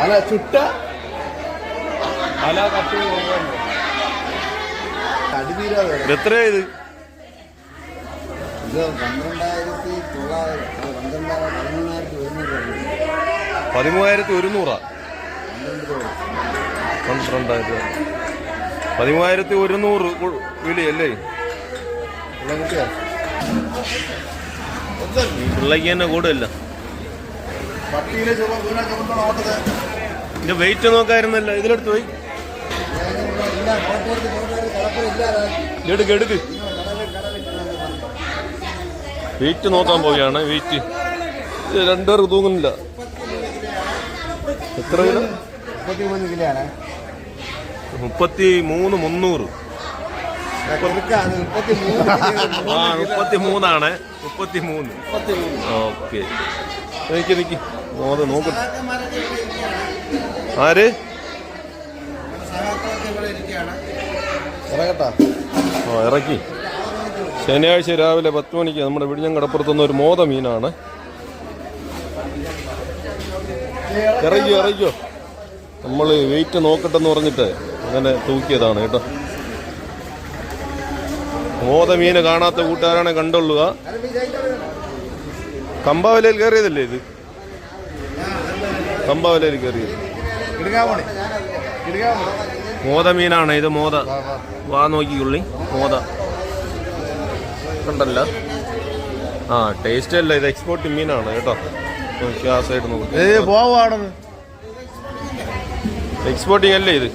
അല ചുട്ട അല കട്ട് എത്രയാ ഇത്? ഇത് 13,100. 13,100 വിളിയല്ലേ? പിള്ളേക്ക് തന്നെ കൂടുതലല്ല. ഇതിന്റെ വെയിറ്റ് നോക്കായിരുന്നല്ലോ. ഇതിലെടുത്ത് പോയി എടുക്ക് എടുക്ക്. വെയിറ്റ് നോക്കാൻ പോവുകയാണ്. വെയിറ്റ് രണ്ടുപേർക്ക് തൂങ്ങുന്നില്ല. എത്ര കിലോ? 33 കിലോയാണ്. 33,300. 33 33. ഓക്കെ. നിക്ക് നോക്കട്ടെ. ആര് ഇറക്കി? ശനിയാഴ്ച രാവിലെ 10 മണിക്ക് നമ്മുടെ വിഴിഞ്ഞം കടപ്പുറത്തുനിന്ന് ഒരു മോത മീനാണ്. ഇറക്കിയോ? നമ്മൾ വെയിറ്റ് നോക്കട്ടെന്ന് പറഞ്ഞിട്ട് അങ്ങനെ തൂക്കിയതാണ് കേട്ടോ. മോത മീന് കാണാത്ത കൂട്ടുകാരാണെ കണ്ടുകൊള്ളുക. കമ്പാവലയിൽ കയറിയതല്ലേ ഇത്? കമ്പാവലയിൽ കയറിയത് മോത മീനാണ് ഇത്. മോത വാ നോക്കിക്കുള്ളി. മോത കണ്ടല്ല. ടേസ്റ്റ് അല്ല, ഇത് എക്സ്പോർട്ട് മീനാണ് കേട്ടോ. ആ സൈഡ് നോക്കി. എക്സ്പോർട്ടിങ് അല്ലേ ഇത്?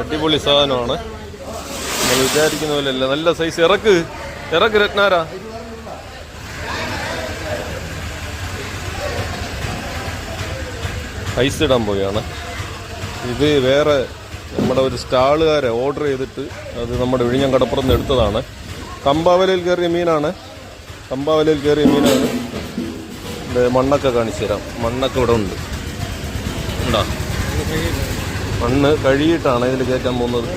അടിപൊളി സാധനമാണ്. നമ്മൾ വിചാരിക്കുന്ന പോലെ അല്ല. നല്ല സൈസ്. ഇറക്ക് രത്നാരാ. ഐസ് ഇടാൻ പോവുകയാണ്. ഇത് വേറെ നമ്മുടെ ഒരു സ്റ്റാളുകാരെ ഓർഡർ ചെയ്തിട്ട് അത് നമ്മുടെ വിഴിഞ്ഞം കടപ്പുറത്ത് എടുത്തതാണ്. കമ്പാവലയിൽ കയറിയ മീനാണ്. മണ്ണൊക്കെ കാണിച്ചു തരാം. മണ്ണൊക്കെ ഇവിടെ ഉണ്ട്. ഉണ്ടോ? മണ്ണ് കഴുകിയിട്ടാണ് ഇതിൽ കയറ്റാൻ പോകുന്നത്.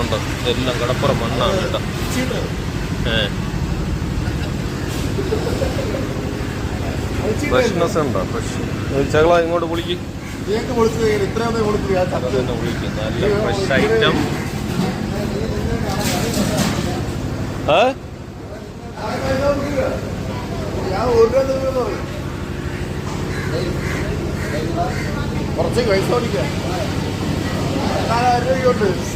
ഉണ്ടോ? എല്ലാം കടപ്പുറം മണ്ണാണ് കേട്ടോ. ഫ്രഷ്നെസ് ഉണ്ടോ? ഫ്രഷ് ചകള ഇങ്ങോട്ട് പൊളിക്ക്. നല്ല ഫ്രഷ് ഐറ്റം.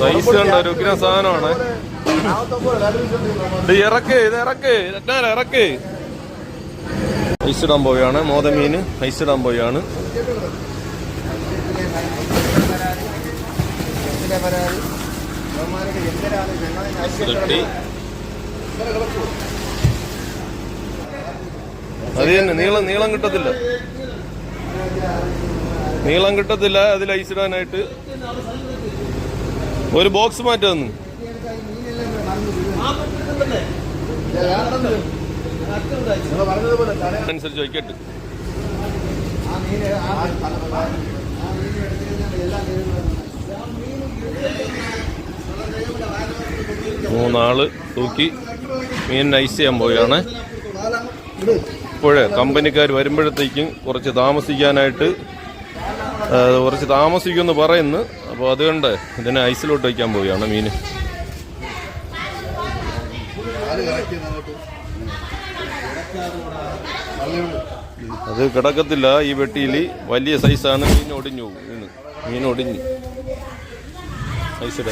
സൈസ് കണ്ടോ? ഒരു ഉഗ്ര സാധനമാണ്. ഇറക്ക് ഐസ് ഇടാൻ പോവുകയാണ്. മോതമീന് ഐസ് ഇടാൻ പോവുകയാണ്. അത് തന്നെ നീളം കിട്ടത്തില്ല. അതിൽ ഐസ് ഇടാനായിട്ട് ഒരു ബോക്സ് മാറ്റി തന്നു. അനുസരിച്ച് വയ്ക്കട്ടെ. മൂന്നാള് തൂക്കി മീൻ ഐസ് ചെയ്യാൻ പോവുകയാണ്. ഇപ്പോഴേ കമ്പനിക്കാർ വരുമ്പോഴത്തേക്കും കുറച്ച് താമസിക്കുമെന്ന് പറയുന്നു. അപ്പോൾ അതുകൊണ്ട് ഇതിനെ ഐസിലോട്ട് വയ്ക്കാൻ പോവുകയാണ് മീന്. അത് കിടക്കത്തില്ല. ഈ വെട്ടിയിൽ വലിയ സൈസാണ്. മീൻ ഒടിഞ്ഞു. ഐസിൽ